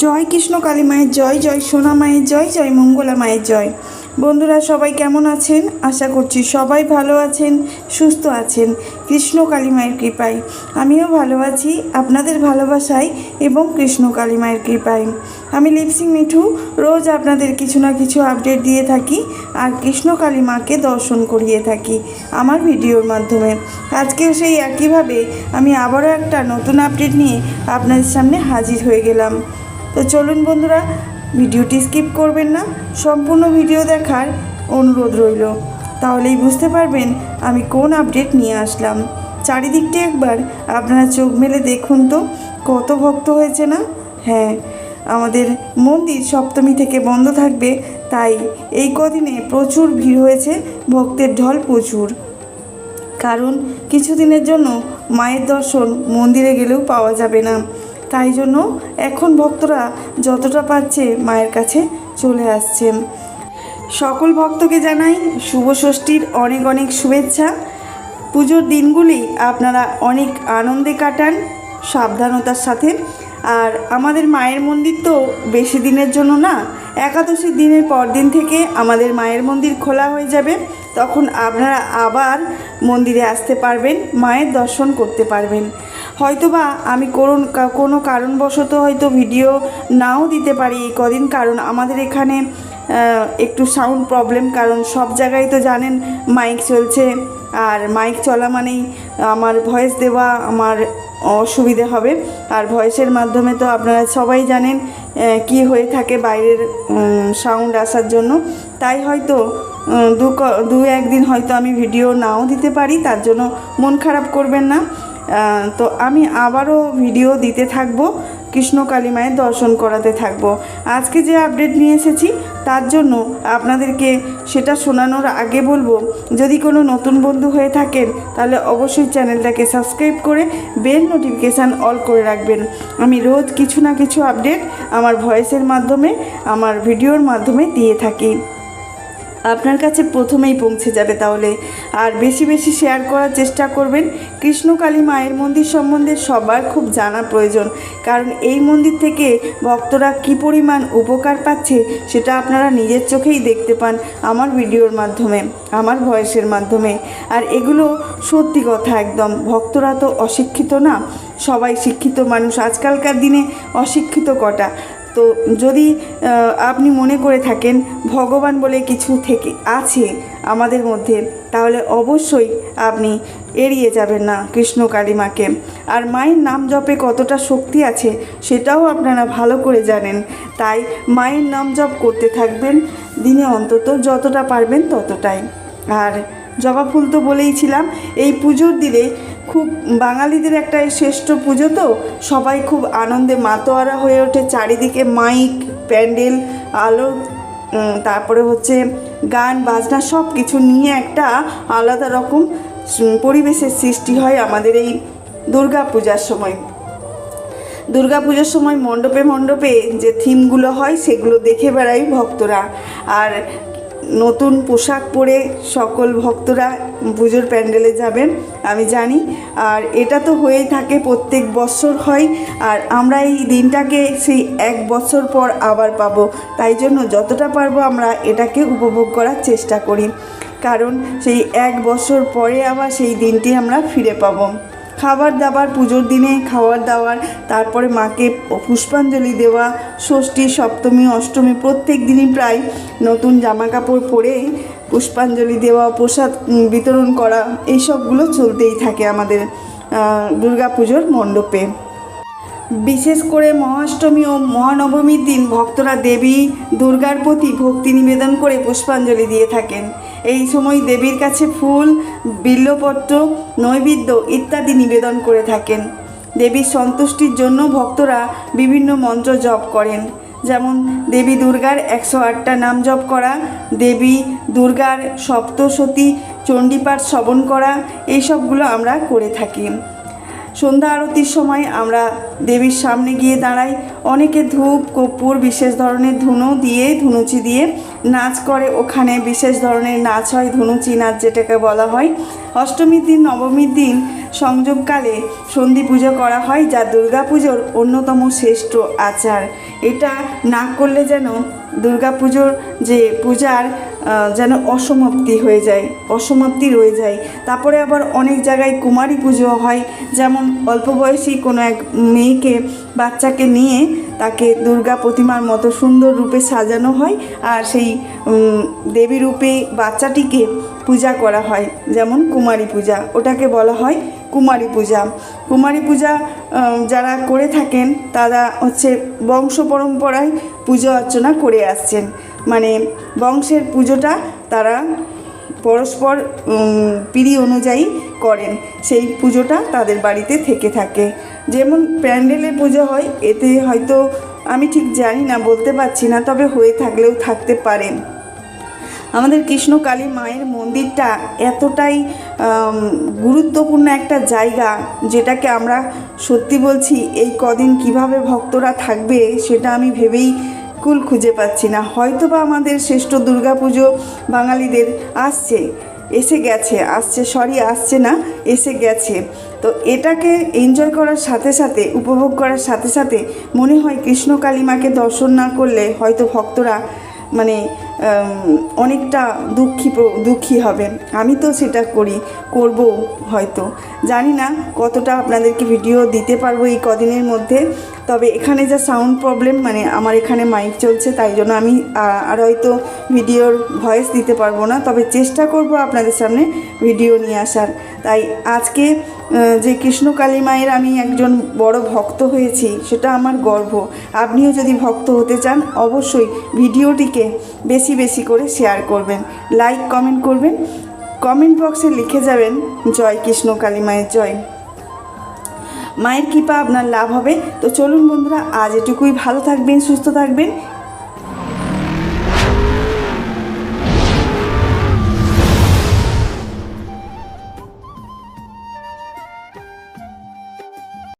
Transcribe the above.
জয় কৃষ্ণ কালী মায়ের জয়, জয় সোনা মায়ের জয়, জয় মঙ্গলা মায়ের জয়। বন্ধুরা সবাই কেমন আছেন? আশা করছি সবাই ভালো আছেন, সুস্থ আছেন কৃষ্ণ কালী মায়ের কৃপায়। আমিও ভালো আছি আপনাদের ভালোবাসায় এবং কৃষ্ণ কালী মায়ের কৃপায়। আমি লিপসিং মিঠু রোজ আপনাদের কিছু না কিছু আপডেট দিয়ে থাকি আর কৃষ্ণ কালী মাকে দর্শন করিয়ে থাকি আমার ভিডিওর মাধ্যমে। আজকেও সেই একইভাবে আমি আবারও একটা নতুন আপডেট নিয়ে আপনাদের সামনে হাজির হয়ে গেলাম। তো চলুন বন্ধুরা, ভিডিওটি স্কিপ করবেন না, সম্পূর্ণ ভিডিও দেখার অনুরোধ রইল। তাহলেই বুঝতে পারবেন আমি কোন আপডেট নিয়ে আসলাম। চারিদিকটি একবার আপনারা চোখ মেলে দেখুন তো, কত ভক্ত হয়েছে না। হ্যাঁ, আমাদের মন্দির সপ্তমী থেকে বন্ধ থাকবে, তাই এই কদিনে প্রচুর ভিড় হয়েছে, ভক্তের ঢল প্রচুর। কারণ কিছুদিনের জন্য মায়ের দর্শন মন্দিরে গেলেও পাওয়া যাবে না, তাই জন্য এখন ভক্তরা যতটা পারছে মায়ের কাছে চলে আসছেন। সকল ভক্তকে জানাই শুভ ষষ্ঠীর অনেক অনেক শুভেচ্ছা। পুজোর দিনগুলি আপনারা অনেক আনন্দে কাটান, সাবধানতার সাথে। আর আমাদের মায়ের মন্দির তো বেশি দিনের জন্য না, একাদশীর দিনের পরদিন থেকে আমাদের মায়ের মন্দির খোলা হয়ে যাবে। তখন আপনারা আবার মন্দিরে আসতে পারবেন, মায়ের দর্শন করতে পারবেন। হয়তোবা আমি কোনো কারণবশত হয়তো ভিডিও নাও দিতে পারি এই কদিন, কারণ আমাদের এখানে একটু সাউন্ড প্রবলেম। কারণ সব জায়গায় তো জানেন মাইক চলছে, আর মাইক চলা মানেই আমার ভয়েস দেওয়া আমার অসুবিধে হবে। আর ভয়েসের মাধ্যমে তো আপনারা সবাই জানেন কি হয়ে থাকে বাইরের সাউন্ড আসার জন্য। তাই হয়তো দু একদিন হয়তো আমি ভিডিও নাও দিতে পারি, তার জন্য মন খারাপ করবেন না। তো আমি আবারও ভিডিও দিতে থাকবো, কৃষ্ণ কালী মায়ের দর্শন করাতে থাকবো। আজকে যে আপডেট নিয়ে এসেছি তার জন্য আপনাদেরকে সেটা শোনানোর আগে বলবো, যদি কোনো নতুন বন্ধু হয়ে থাকেন তাহলে অবশ্যই চ্যানেলটাকে সাবস্ক্রাইব করে বেল নোটিফিকেশান অল করে রাখবেন। আমি রোজ কিছু না কিছু আপডেট আমার ভয়েসের মাধ্যমে, আমার ভিডিওর মাধ্যমে দিয়ে থাকি, আপনার কাছে প্রথমেই পৌঁছে যাবে তাহলে। আর বেশি বেশি শেয়ার করার চেষ্টা করবেন। কৃষ্ণ কালী মায়ের মন্দির সম্বন্ধে সবার খুব জানা প্রয়োজন, কারণ এই মন্দির থেকে ভক্তরা কী পরিমাণ উপকার পাচ্ছে সেটা আপনারা নিজের চোখেই দেখতে পান আমার ভিডিওর মাধ্যমে, আমার ভয়েসের মাধ্যমে। আর এগুলো সত্যি কথা একদম। ভক্তরা তো অশিক্ষিত না, সবাই শিক্ষিত মানুষ। আজকালকার দিনে অশিক্ষিত কটা? তো যদি আপনি মনে করে থাকেন ভগবান বলে কিছু থেকে আছে আমাদের মধ্যে, তাহলে অবশ্যই আপনি এড়িয়ে যাবেন না কৃষ্ণ কালী মাকে। আর মায়ের নাম জপে কতটা শক্তি আছে সেটাও আপনারা ভালো করে জানেন। তাই মায়ের নাম জপ করতে থাকবেন দিনে অন্তত যতটা পারবেন ততটাই। আর জবা ফুল তো বলেইছিলাম, এই পুজোর দিনে খুব বাঙালিদের একটা শ্রেষ্ঠ পুজো, তো সবাই খুব আনন্দে মাতোয়ারা হয়ে ওঠে। চারিদিকে মাইক, প্যান্ডেল, আলো, তারপরে হচ্ছে গান বাজনা, সব কিছু নিয়ে একটা আলাদা রকম পরিবেশের সৃষ্টি হয় আমাদের এই দুর্গা পূজার সময়। দুর্গা পুজোর সময় মণ্ডপে মণ্ডপে যে থিমগুলো হয় সেগুলো দেখে বেড়ায় ভক্তরা। আর নতুন পোশাক পরে সকল ভক্তরা পুজোর প্যান্ডেলে যাবেন আমি জানি। আর এটা তো হয়েই থাকে, প্রত্যেক বছর হয়। আর আমরা এই দিনটাকে সেই এক বছর পর আবার পাবো, তাই জন্য যতটা পারবো আমরা এটাকে উপভোগ করার চেষ্টা করি, কারণ সেই এক বছর পরে আবার সেই দিনটি আমরা ফিরে পাবো। খাবার দাবার, পুজোর দিনে খাবার দাবার, তারপরে মাকে পুষ্পাঞ্জলি দেওয়া, ষষ্ঠী, সপ্তমী, অষ্টমী প্রত্যেক দিনই প্রায় নতুন জামা কাপড় পরে পুষ্পাঞ্জলি দেওয়া, প্রসাদ বিতরণ করা, এই সবগুলো চলতেই থাকে আমাদের দুর্গা পুজোর মণ্ডপে। বিশেষ করে মহাষ্টমী ও মহানবমীর দিন ভক্তরা দেবী দুর্গার প্রতি ভক্তি নিবেদন করে পুষ্পাঞ্জলি দিয়ে থাকেন। এই সময় দেবীর কাছে ফুল, বিল্বপত্র, নৈবেদ্য ইত্যাদি নিবেদন করে থাকেন। দেবীর সন্তুষ্টির জন্য ভক্তরা বিভিন্ন মন্ত্র জপ করেন, যেমন দেবী দুর্গার 108টা নাম জপ করা, দেবী দুর্গার সপ্তশতী চণ্ডীপাঠ শ্রবণ করা, এই সবগুলো আমরা করে থাকি। সন্ধ্যা আরতির সময় আমরা দেবীর সামনে গিয়ে দাঁড়াই। অনেকে ধূপ, কর্পূর, বিশেষ ধরনের ধুনুচি দিয়ে নাচ করে। ওখানে বিশেষ ধরনের নাচ হয়, ধুনুচি নাচ যেটাকে বলা হয়। অষ্টমীর দিন, নবমীর দিন সংযোগকালে সন্ধি পুজো করা হয়, যা দুর্গাপুজোর অন্যতম শ্রেষ্ঠ আচার। এটা না করলে যেন দুর্গাপুজোর যে পূজার যেন অসমাপ্তি হয়ে যায়, অসমাপ্তি রয়ে যায়। তারপরে আবার অনেক জায়গায় কুমারী পুজো হয়, যেমন অল্প বয়সী কোনো এক মেয়েকে, বাচ্চাকে নিয়ে তাকে দুর্গা প্রতিমার মতো সুন্দর রূপে সাজানো হয়, আর সেই দেবী রূপে বাচ্চাটিকে পূজা করা হয়, যেমন কুমারী পূজা, ওটাকে বলা হয় কুমারী পূজা। কুমারী পূজা যারা করে থাকেন তারা হচ্ছে বংশ পরম্পরায় পুজো অর্চনা করে আসছেন, মানে বংশের পুজোটা তারা পরস্পর পিঁড়ি অনুযায়ী করেন, সেই পুজোটা তাদের বাড়িতে থেকে থাকে। যেমন প্যান্ডেলে পুজো হয়, এতে হয়তো আমি ঠিক জানি না, বলতে পারছি না, তবে হয়ে থাকলেও থাকতে পারে। আমাদের কৃষ্ণকালী মায়ের মন্দিরটা এতটাই গুরুত্বপূর্ণ একটা জায়গা, যেটাকে আমরা সত্যি বলছি এই কদিন কিভাবে ভক্তরা থাকবে সেটা আমি ভেবেই কুল খুঁজে পাচ্ছি না। হয়তো বা আমাদের শ্রেষ্ঠ দুর্গাপুজো বাঙালিদের আসছে না, এসে গেছে। তো এটাকে এনজয় করার সাথে সাথে, উপভোগ করার সাথে সাথে মনে হয় কৃষ্ণকালী মাকে দর্শন না করলে হয়তো ভক্তরা মানে অনেকটা দুঃখী হবেন। আমি তো সেটা করব হয়তো, জানি না কতটা আপনাদেরকে ভিডিও দিতে পারবো এই কদিনের মধ্যে। তবে এখানে যা সাউন্ড প্রবলেম, মানে আমার এখানে মাইক চলছে, তাই জন্য আমি আর হয়তো ভিডিওর ভয়েস দিতে পারবো না, তবে চেষ্টা করব আপনাদের সামনে ভিডিও নিয়ে আসার। তাই আজকে যে কৃষ্ণকালী মায়ের আমি একজন বড় ভক্ত হয়েছি, সেটা আমার গর্ব। আপনিও যদি ভক্ত হতে চান অবশ্যই ভিডিওটিকে বেশি বেশি করে শেয়ার করবেন, লাইক কমেন্ট করবেন, কমেন্ট বক্সে লিখে যাবেন জয় কৃষ্ণকালী মায়ের জয়। মায়ের কৃপা আপনার লাভ হবে। তো চলুন বন্ধুরা, আজ এটুকুই। ভালো থাকবেন, সুস্থ থাকবেন,